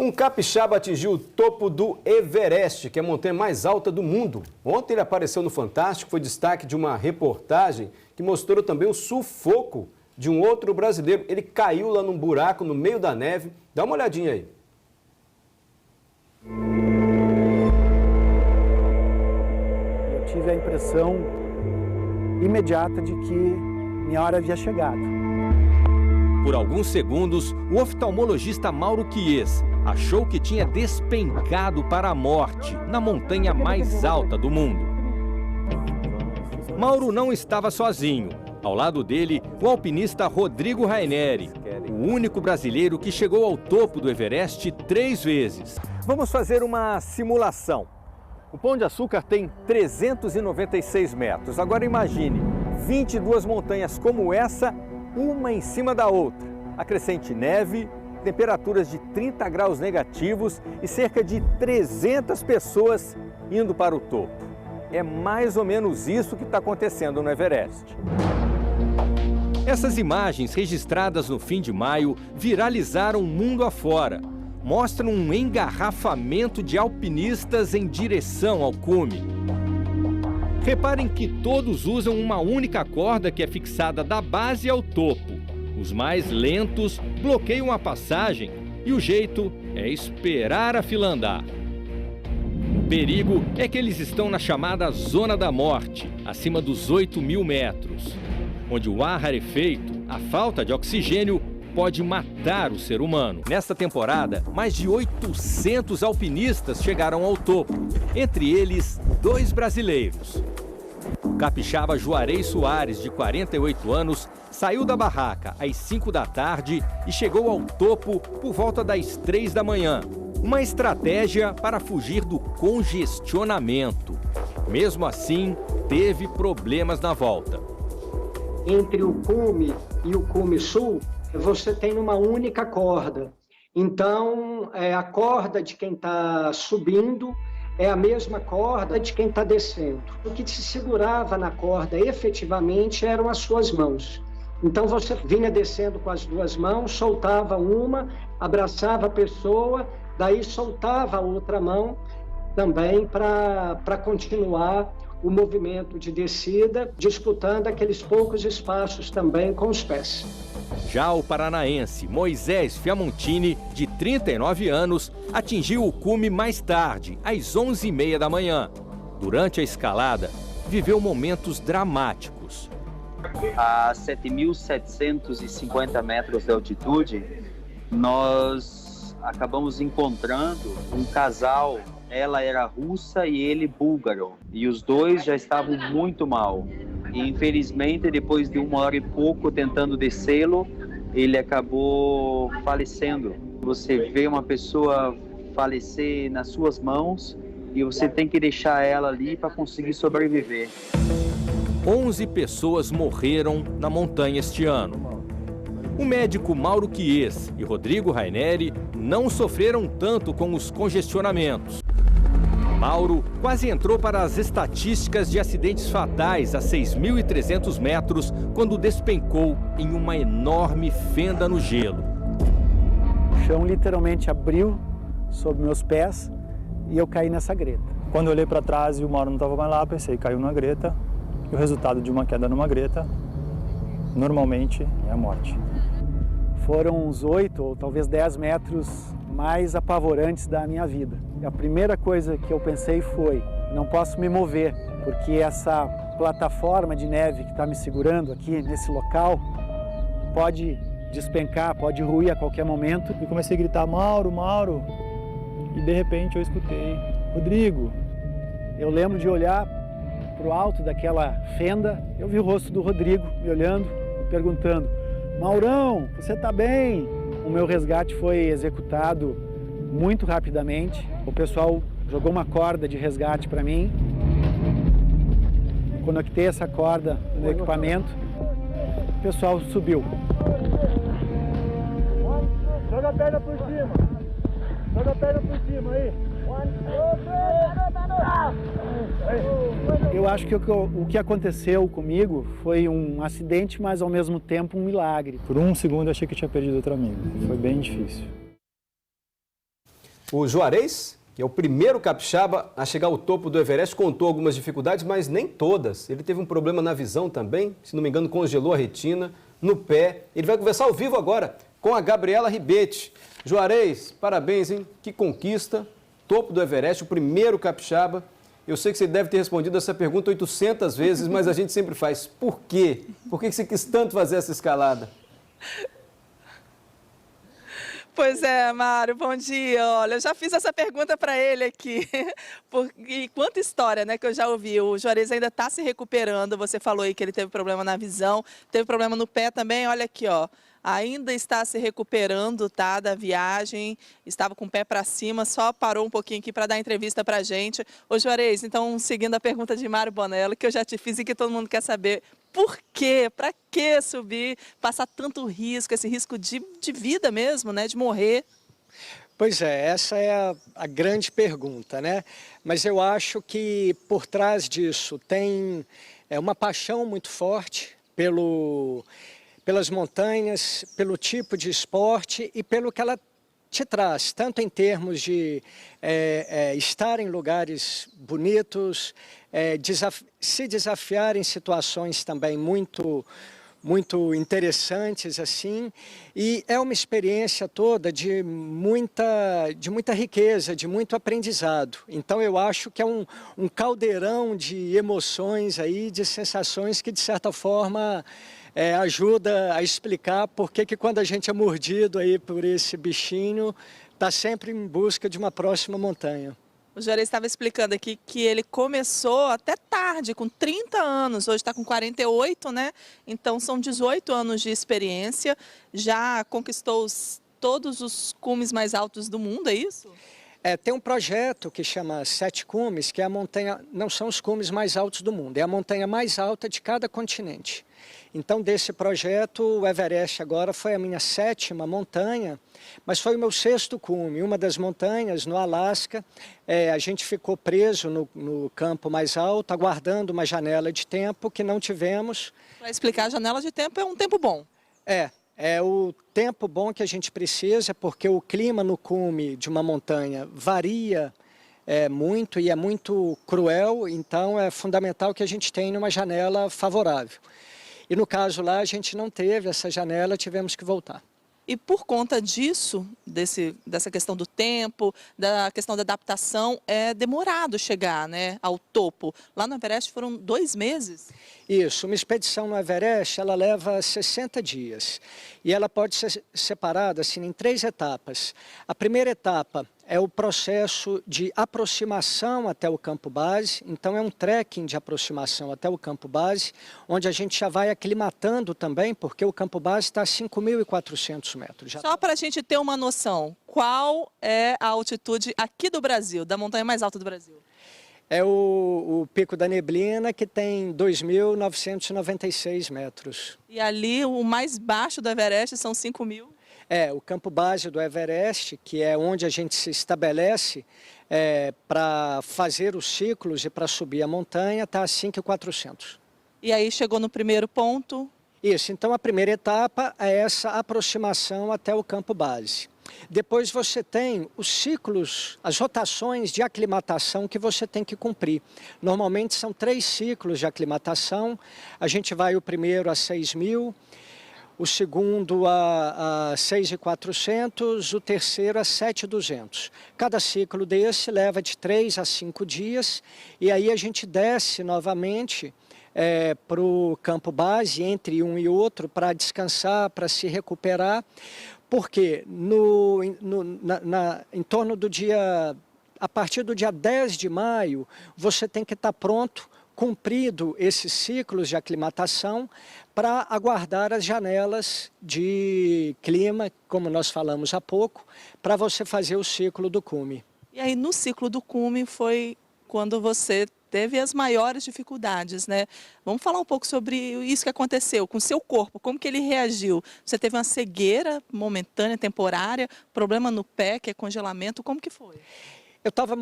Um capixaba atingiu o topo do Everest, que é a montanha mais alta do mundo. Ontem ele apareceu no Fantástico, foi destaque de uma reportagem que mostrou também o sufoco de um outro brasileiro. Ele caiu lá num buraco no meio da neve. Dá uma olhadinha aí. Eu tive a impressão imediata de que minha hora havia chegado. Por alguns segundos, o oftalmologista Mauro Chies achou que tinha despencado para a morte na montanha mais alta do mundo. Mauro não estava sozinho. Ao lado dele, o alpinista Rodrigo Raineri, o único brasileiro que chegou ao topo do Everest 3 vezes. Vamos fazer uma simulação. O Pão de Açúcar tem 396 metros. Agora imagine 22 montanhas como essa, uma em cima da outra. Acrescente neve, temperaturas de 30 graus negativos e cerca de 300 pessoas indo para o topo. É mais ou menos isso que está acontecendo no Everest. Essas imagens, registradas no fim de maio, viralizaram mundo afora. Mostram um engarrafamento de alpinistas em direção ao cume. Reparem que todos usam uma única corda que é fixada da base ao topo. Os mais lentos bloqueiam a passagem e o jeito é esperar a fila andar. O perigo é que eles estão na chamada Zona da Morte, acima dos 8.000 metros, onde o ar rarefeito, a falta de oxigênio, pode matar o ser humano. Nesta temporada, mais de 800 alpinistas chegaram ao topo, entre eles 2 brasileiros. O capixaba Juarez Soares, de 48 anos, saiu da barraca às 5 da tarde e chegou ao topo por volta das 3 da manhã. Uma estratégia para fugir do congestionamento. Mesmo assim, teve problemas na volta. Entre o cume e o cume sul, você tem uma única corda. Então, a corda de quem está subindo é a mesma corda de quem está descendo. O que se segurava na corda efetivamente eram as suas mãos. Então você vinha descendo com as 2 mãos, soltava uma, abraçava a pessoa, daí soltava a outra mão também para continuar o movimento de descida, disputando aqueles poucos espaços também com os pés. Já o paranaense Moisés Fiamontini, de 39 anos, atingiu o cume mais tarde, às 11h30 da manhã. Durante a escalada, viveu momentos dramáticos. A 7.750 metros de altitude, nós acabamos encontrando um casal. Ela era russa e ele búlgaro. E os dois já estavam muito mal. E infelizmente, depois de 1 hora e pouco tentando descê-lo, ele acabou falecendo. Você vê uma pessoa falecer nas suas mãos e você tem que deixar ela ali para conseguir sobreviver. 11 pessoas morreram na montanha este ano. O médico Mauro Chies e Rodrigo Raineri não sofreram tanto com os congestionamentos. Mauro quase entrou para as estatísticas de acidentes fatais a 6.300 metros quando despencou em uma enorme fenda no gelo. O chão literalmente abriu sob meus pés e eu caí nessa greta. Quando eu olhei para trás e o Mauro não estava mais lá, pensei, caiu na greta. E o resultado de uma queda numa greta, normalmente, é a morte. Foram uns 8 ou talvez 10 metros mais apavorantes da minha vida. E a primeira coisa que eu pensei foi, não posso me mover, porque essa plataforma de neve que está me segurando aqui nesse local pode despencar, pode ruir a qualquer momento. E comecei a gritar, Mauro, Mauro, e de repente eu escutei, Rodrigo. Eu lembro de olhar para o alto daquela fenda, eu vi o rosto do Rodrigo me olhando e perguntando, Maurão, você está bem? O meu resgate foi executado muito rapidamente. O pessoal jogou uma corda de resgate para mim. Conectei essa corda no equipamento. O pessoal subiu. Joga a perna por cima. Joga a perna por cima aí. Eu acho que o que aconteceu comigo foi um acidente, mas ao mesmo tempo um milagre. Por um segundo eu achei que tinha perdido outro amigo. Foi bem difícil. O Juarez, que é o primeiro capixaba a chegar ao topo do Everest, contou algumas dificuldades, mas nem todas. Ele teve um problema na visão também, se não me engano, congelou a retina, no pé. Ele vai conversar ao vivo agora com a Gabriela Ribetti. Juarez, parabéns, hein? Que conquista. Topo do Everest, o primeiro capixaba. Eu sei que você deve ter respondido essa pergunta 800 vezes, mas a gente sempre faz. Por quê? Por que você quis tanto fazer essa escalada? Pois é, Mário, bom dia. Olha, eu já fiz essa pergunta para ele aqui. E quanta história, né, que eu já ouvi. O Juarez ainda está se recuperando. Você falou aí que ele teve problema na visão, teve problema no pé também. Olha aqui, ó. Ainda está se recuperando, tá, da viagem, estava com o pé para cima, só parou um pouquinho aqui para dar entrevista para a gente. Ô Juarez, então, seguindo a pergunta de Mário Bonello, que eu já te fiz e que todo mundo quer saber, por quê? Para que subir, passar tanto risco, esse risco de vida mesmo, né, de morrer? Pois é, essa é a grande pergunta, né? Mas eu acho que por trás disso tem uma paixão muito forte pelas montanhas, pelo tipo de esporte e pelo que ela te traz, tanto em termos de estar em lugares bonitos, se desafiar em situações também muito interessantes assim, e é uma experiência toda de muita riqueza, de muito aprendizado. Então eu acho que é um caldeirão de emoções aí, de sensações que de certa forma ajuda a explicar por que quando a gente é mordido aí por esse bichinho, está sempre em busca de uma próxima montanha. O Juarez estava explicando aqui que ele começou até tarde, com 30 anos, hoje está com 48, né? Então são 18 anos de experiência, já conquistou todos os cumes mais altos do mundo, é isso? Tem um projeto que chama Sete Cumes, que é a montanha, não são os cumes mais altos do mundo, é a montanha mais alta de cada continente. Então, desse projeto, o Everest agora foi a minha 7ª montanha, mas foi o meu 6º cume. Uma das montanhas, no Alasca, a gente ficou preso no campo mais alto, aguardando uma janela de tempo que não tivemos. Para explicar, a janela de tempo é um tempo bom. É o tempo bom que a gente precisa, porque o clima no cume de uma montanha varia muito e é muito cruel, então é fundamental que a gente tenha uma janela favorável. E no caso lá a gente não teve essa janela, tivemos que voltar. E por conta disso, dessa questão do tempo, da questão da adaptação, é demorado chegar, né, ao topo. Lá no Everest foram 2 meses? Isso, uma expedição no Everest, ela leva 60 dias. E ela pode ser separada assim, em 3 etapas. A primeira etapa é o processo de aproximação até o campo base. Então é um trekking de aproximação até o campo base, onde a gente já vai aclimatando também, porque o campo base está a 5.400 metros. Só para a gente ter uma noção, qual é a altitude aqui do Brasil, da montanha mais alta do Brasil? É o Pico da Neblina, que tem 2.996 metros. E ali o mais baixo do Everest são 5.000? O campo base do Everest, que é onde a gente se estabelece para fazer os ciclos e para subir a montanha, está a 5.400. E aí chegou no primeiro ponto? Isso, então a primeira etapa é essa aproximação até o campo base. Depois você tem os ciclos, as rotações de aclimatação que você tem que cumprir. Normalmente são 3 ciclos de aclimatação. A gente vai o primeiro a 6.000, o segundo a 6.400, o terceiro a 7.200. Cada ciclo desse leva de 3 a 5 dias e aí a gente desce novamente para o campo base, entre um e outro, para descansar, para se recuperar. Porque em torno do a partir do dia 10 de maio, você tem que estar pronto, cumprido esses ciclos de aclimatação, para aguardar as janelas de clima, como nós falamos há pouco, para você fazer o ciclo do cume. E aí no ciclo do cume foi quando você teve as maiores dificuldades, né? Vamos falar um pouco sobre isso que aconteceu com o seu corpo, como que ele reagiu? Você teve uma cegueira momentânea, temporária, problema no pé, que é congelamento, como que foi? Eu estava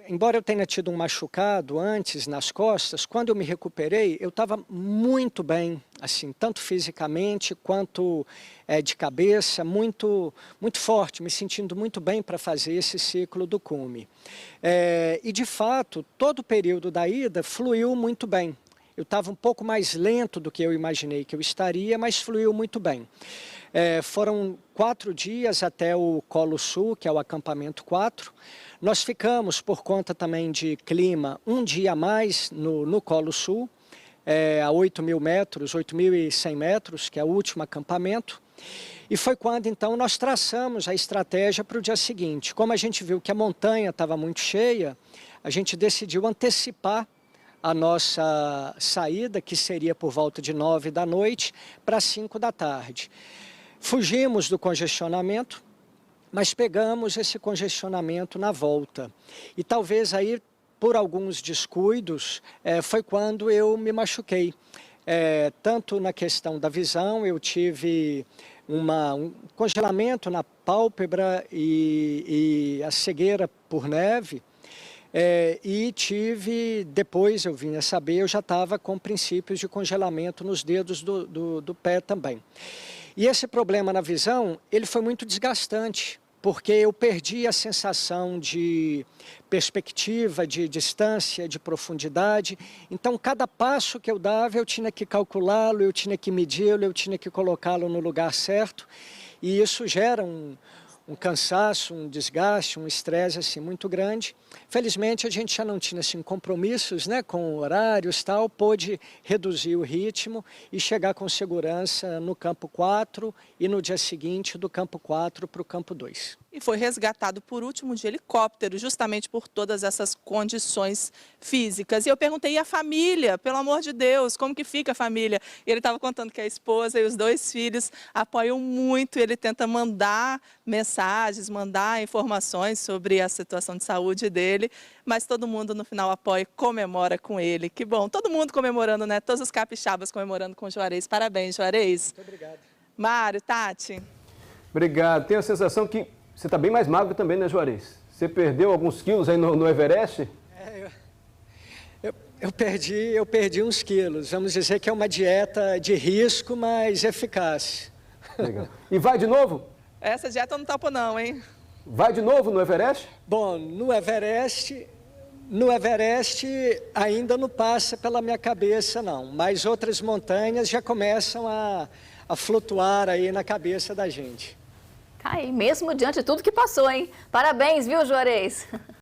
embora eu tenha tido um machucado antes nas costas, quando eu me recuperei, eu estava muito bem, assim, tanto fisicamente quanto de cabeça, muito forte, me sentindo muito bem para fazer esse ciclo do cume. E de fato, todo o período da ida fluiu muito bem. Eu estava um pouco mais lento do que eu imaginei que eu estaria, mas fluiu muito bem. Foram 4 dias até o Colo Sul, que é o acampamento 4. Nós ficamos, por conta também de clima, um dia a mais no Colo Sul, a 8.000 metros, 8.100 metros, que é o último acampamento. E foi quando, então, nós traçamos a estratégia para o dia seguinte. Como a gente viu que a montanha estava muito cheia, a gente decidiu antecipar a nossa saída, que seria por volta de 9 da noite, para 5 da tarde. Fugimos do congestionamento, mas pegamos esse congestionamento na volta. E talvez aí, por alguns descuidos, foi quando eu me machuquei. Tanto na questão da visão, eu tive um congelamento na pálpebra e a cegueira por neve. E depois eu vim a saber, eu já estava com princípios de congelamento nos dedos do pé também. E esse problema na visão, ele foi muito desgastante, porque eu perdi a sensação de perspectiva, de distância, de profundidade. Então, cada passo que eu dava, eu tinha que calculá-lo, eu tinha que medi-lo, eu tinha que colocá-lo no lugar certo. E isso gera um cansaço, um desgaste, um estresse assim, muito grande. Felizmente, a gente já não tinha assim, compromissos, né, com horários, tal, pôde reduzir o ritmo e chegar com segurança no campo 4 e no dia seguinte do campo 4 para o campo 2. E foi resgatado por último de helicóptero, justamente por todas essas condições físicas. E eu perguntei, e a família? Pelo amor de Deus, como que fica a família? E ele estava contando que a esposa e os 2 filhos apoiam muito, ele tenta mandar mensagens, mandar informações sobre a situação de saúde dele, mas todo mundo no final apoia e comemora com ele. Que bom, todo mundo comemorando, né? Todos os capixabas comemorando com o Juarez. Parabéns, Juarez. Muito obrigado. Mário, Tati. Obrigado. Tenho a sensação que você está bem mais magro também, né, Juarez? Você perdeu alguns quilos aí no Everest? Eu perdi uns quilos. Vamos dizer que é uma dieta de risco, mas eficaz. Legal. E vai de novo? Essa dieta eu não topo não, hein? Vai de novo no Everest? Bom, no Everest ainda não passa pela minha cabeça, não. Mas outras montanhas já começam a flutuar aí na cabeça da gente. Tá aí, mesmo diante de tudo que passou, hein? Parabéns, viu, Juarez?